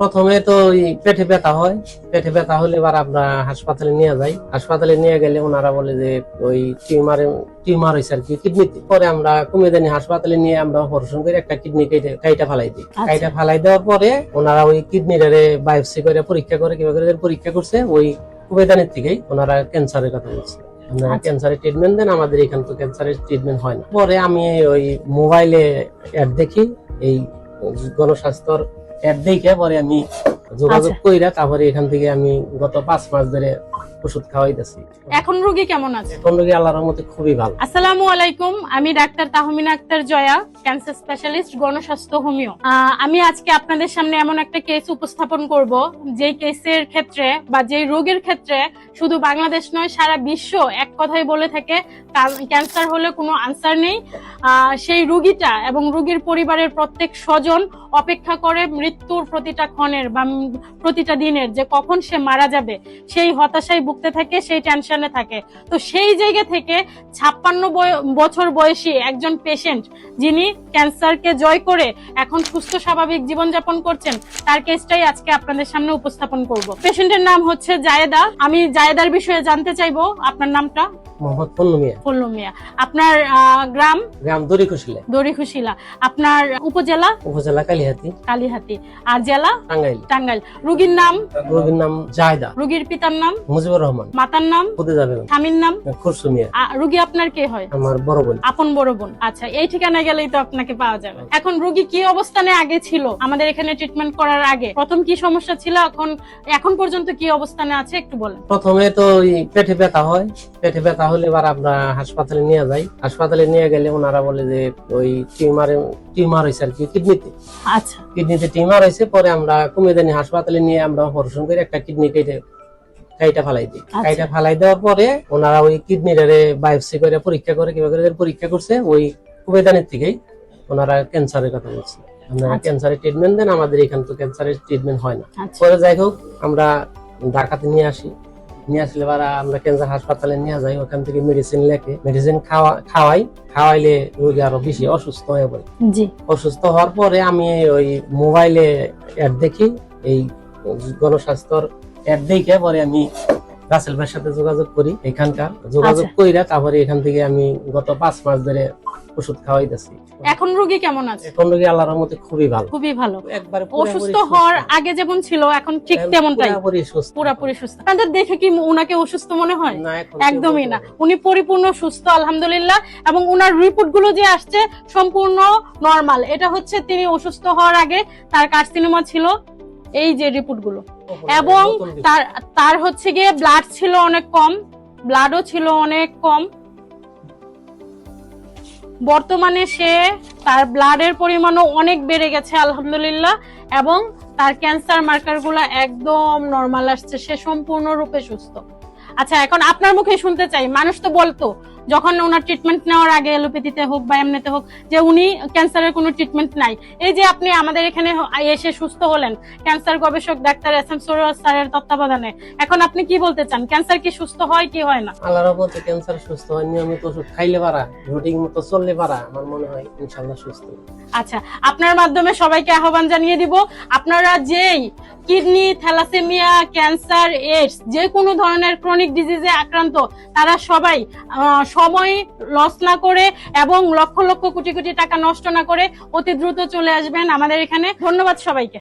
প্রথমে তো ওই পেটে ব্যথা হয়, পেটে ব্যথা হলে এবার আমরা হাসপাতালে নিয়ে যাই। হাসপাতালে নিয়ে গেলে ওনারা বলে যে ওই টিউমার হয়েছে আর কি কিডনিতে। পরে আমরা কুমিল্লা হাসপাতালে নিয়ে আমরা অপারেশন করে একটা কিডনি কাইটা ফালাই দিই। কাইটা ফালাই দেওয়ার পরে ওনারা ওই কিডনিটারে বায়োপসি করে পরীক্ষা করে কিভাবে পরীক্ষা করছে ওই কুমিল্লার থেকেই ওনারা ক্যান্সারের কথা বলছে। ক্যান্সারের ট্রিটমেন্ট দেন, আমাদের এখান তো ক্যান্সারের ট্রিটমেন্ট হয় না। পরে আমি ওই মোবাইলে অ্যাড দেখি, এই গণস্বাস্থ্যর অ্যাড দেখে পরে আমি যোগাযোগ কইরা তারপরে এখান থেকে আমি গত 5 মাস ধরে ওষুধ খাওয়াইতেছি। এখন রোগী কেমন আছে? এখন রোগী আল্লাহর রহমতে খুবই ভালো। আসসালামু আলাইকুম, আমি doctor Tahmina Akter Joya, cancer specialist, Gonoshasthaya homeo. আমি আজকে আপনাদের সামনে এমন একটা কেস উপস্থাপন করব যে কেসের ক্ষেত্রে বা যে রোগের ক্ষেত্রে শুধু বাংলাদেশ নয় সারা বিশ্ব এক কথাই বলে থাকে ক্যান্সার হলে কোনো আনসার নেই। সেই রোগীটা এবং রোগীর পরিবারের প্রত্যেক স্বজন অপেক্ষা করে মৃত্যুর প্রতিটা ক্ষণের বা প্রতিটা দিনের, যে কখন সে মারা যাবে সেই হতাশায় ভুগতে থাকে, সেই টেনশনে থাকে। তো সেই জায়গা থেকে 56 বছর বয়সী একজন পেশেন্ট যিনি ক্যান্সারকে জয় করে এখন সুস্থ স্বাভাবিক জীবনযাপন করছেন, তার কেসটাই আজকে আপনাদের সামনে উপস্থাপন করব। পেশেন্টের নাম হচ্ছে জায়েদা। আমি জায়েদার বিষয়ে জানতে চাইবো, আপনার নামটা? মোহাম্মদ পল্লু মিয়া। আপনার গ্রাম? দড়িখুশিলা। আপনার উপজেলা? কালিহাতি। আর জেলা? টাঙ্গাইল। রোগীর নাম? জায়েদা। রোগীর পিতার নাম? মুজিবুর রহমান। মাতার নাম? খুদিজা বেগম। স্বামীর নাম? খুরশু মিয়া। রোগী আপনার কে হয়? আমার বড় বোন। আপন বড় বোন। আচ্ছা, এই ঠিকানায় গেলেই তো আপনাকে পাওয়া যাবে। এখন রোগী কি অবস্থানে আগে ছিল আমাদের এখানে ট্রিটমেন্ট করার আগে? প্রথম কি সমস্যা ছিল, এখন পর্যন্ত কি অবস্থানে আছে একটু বলেন। প্রথমে তো ওই পেটে ব্যথা হয়, পেটে ব্যথা হলে এবার আমরা হাসপাতালে নিয়ে যাই। হাসপাতালে নিয়ে গেলে ওনারা বলে যে ওই টিউমার হয়েছে আর কি কিডনিতে। আচ্ছা, কিডনিতে টিউমার হয়েছে। পরে আমরা কুমিল্লা হাসপাতালে নিয়ে আমরা অপারেশন করে একটা কিডনি কাইটা ফালাই দিই। কাইটা ফালাই দেওয়ার পরে ওনারা ওই কিডনিটারে বায়োপসি করে পরীক্ষা করে কিভাবে পরীক্ষা করছে ওই কুমিল্লার থেকেই ওনারা ক্যান্সারের কথা বলছে। আপনারা ক্যান্সারের ট্রিটমেন্ট দেন, আমাদের এখান তো ক্যান্সারের ট্রিটমেন্ট হয় না। পরে যাই হোক আমরা ঢাকাতে নিয়ে আসলে আমরা ক্যান্সার হাসপাতালে নিয়ে যাই। ওখান থেকে মেডিসিন লেখে, মেডিসিন খাওয়াইলে রোগী আরো বেশি অসুস্থ হয়ে পড়ে। অসুস্থ হওয়ার পরে আমি ওই মোবাইলে অ্যাড দেখি, এই গণস্বাস্থ্যর অ্যাড দেখে পরে আমি রাসেল ভাইয়ের সাথে যোগাযোগ করি। এখানকার যোগাযোগ কইরা তারপরে এখান থেকে আমি গত 5 মাস ধরে ওষুধ খাওয়াইতেছি। এখন রোগী কেমন আছে? এখন রোগী আল্লাহর রহমতে খুবই ভালো। একবার অসুস্থ হওয়ার আগে যেমন ছিল এখন ঠিক তেমনটাই, পুরোপুরি সুস্থ। আপনাদের দেখে কি উনাকে অসুস্থ মনে হয়? একদমই না, উনি পরিপূর্ণ সুস্থ আলহামদুলিল্লাহ। এবং উনার রিপোর্ট গুলো যে আসছে সম্পূর্ণ নরমাল। এটা হচ্ছে তিনি অসুস্থ হওয়ার আগে তার কার্সিনোমা ছিল, এই যে রিপোর্ট গুলো। এবং তার হচ্ছে গিয়ে ব্লাড ছিল অনেক কম, ব্লাডও ছিল অনেক কম। বর্তমানে তার ব্লাডের পরিমাণও অনেক বেড়ে গেছে আলহামদুলিল্লাহ। এবং তার ক্যান্সার মার্কার গুলা একদম নরমাল আসছে, সে সম্পূর্ণরূপে সুস্থ। আচ্ছা, এখন আপনার মুখে শুনতে চাই, মানুষ তো বলতো যখন ওনার ট্রিটমেন্ট নেওয়ার আগে এলোপ্যাথিতে হোক বা এমনিতে হোক যে উনি ক্যান্সারের কোনো ট্রিটমেন্ট নাই। এই যে আপনি আমাদের এখানে এসে সুস্থ হলেন ক্যান্সার গবেষক ডাক্তার এসএম সুরজ স্যারের তত্ত্বাবধানে, এখন আপনি কি বলতে চান, ক্যান্সার কি সুস্থ হয় কি হয় না? আল্লাহর রহমতে ক্যান্সার সুস্থ হয়, নিয়মিত ওষুধ খাইলে পারা, রুটিন মতো চললে পারা, আমার মনে হয় ইনশাআল্লাহ সুস্থ। আচ্ছা, আপনার মাধ্যমে সবাইকে আহ্বান জানিয়ে দিব, আপনারা যেই কিডনি, থ্যালাসেমিয়া, ক্যান্সার, এইডস যে কোনো ধরনের ক্রনিক ডিজিজে আক্রান্ত, তারা সবাই সময় লস না করে এবং লক্ষ লক্ষ কোটি কোটি টাকা নষ্ট না করে অতি দ্রুত চলে আসবেন আমাদের এখানে। ধন্যবাদ সবাইকে।